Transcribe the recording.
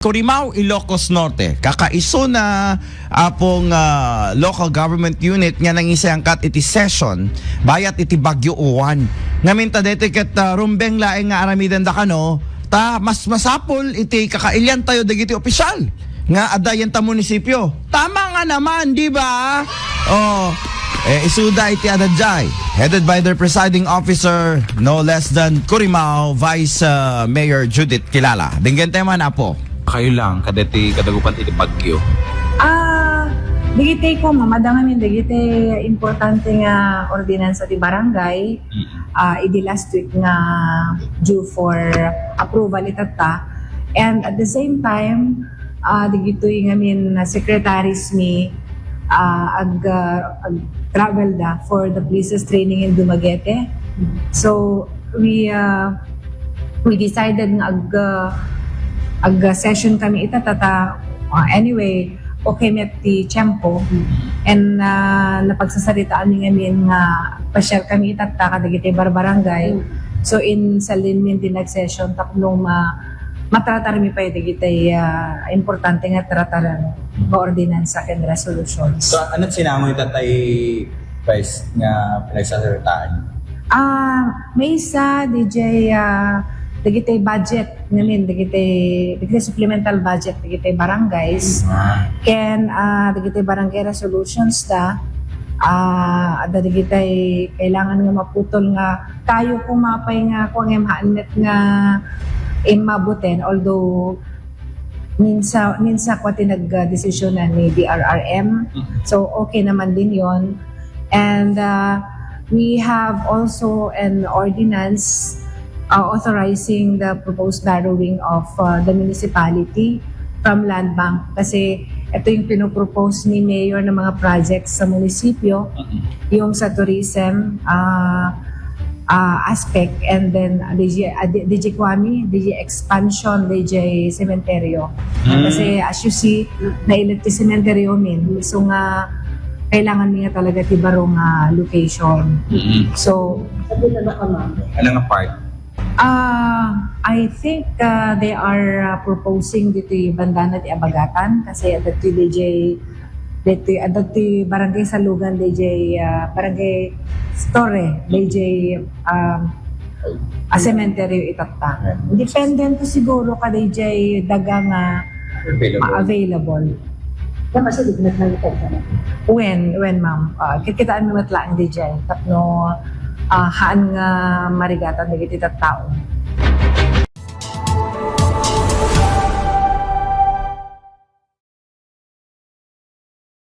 Corimao, Ilocos Norte, kakaiso na apong local government unit nga nang isangkat iti session bayat iti Bagyo Uwan. Ngamin ta dito ket rumbeng laeng nga aramidan da kano, ta mas masapol iti kakailyan tayo dagiti opisyal nga adayan ta munisipyo. Tama nga naman, di ba? Isuda iti adadjay, headed by their presiding officer, no less than Corimao Vice Mayor Judith Kilala. Dinggan tayo man apo. Kayo lang, kadati kadagupan iti Bagyo. Digitay ko, mamadangan yung digitay importante nga ordinansa di barangay. Idi last week nga due for approval itata. And at the same time, digitoy ngamin secretaries mi travel da for the police's training in Dumaguete. So we decided nga session kami itatata anyway okay met ti Tiempo and napagsasaritaan ni ngamin nga pa-share kami itata kadagiti barangay. So in salin min din nag-session tapno matratar mi pa digiti importante nga trataran nga ordinansa ken resolutions. So ano't sinamo itatay Vice nga pinagsasaritaan? May isa DJ digitay budget ngamin, digitay supplemental budget digitay barangays ken digitay barangay resolutions da digitay kailangan nga maputol nga kayo kumapay nga kung emhanet nga imabuten, although minsa ko tinag-desisyon na ni BRRM, so okay naman din yon. And we have also an ordinance authorizing the proposed borrowing of the municipality from land bank kasi ito yung pinopropose ni Mayor ng mga projects sa munisipyo, yung sa tourism aspect, and then DJ Kwame, DJ Expansion, DJ Cementerio. Kasi as you see, na-elect ti Cementerio min, so nga kailangan niya talaga tibarong location. So, Ano nga part? I think they are proposing dito bandana ti Abagatan kasi adto ti barangay Salugan DJ barangay Store DJ cemetery itata. Dependent to siguro ka DJ dagang available. When ma'am, kikitaan mo matlaang DJ tapno haan nga marigatan dagiti tattao.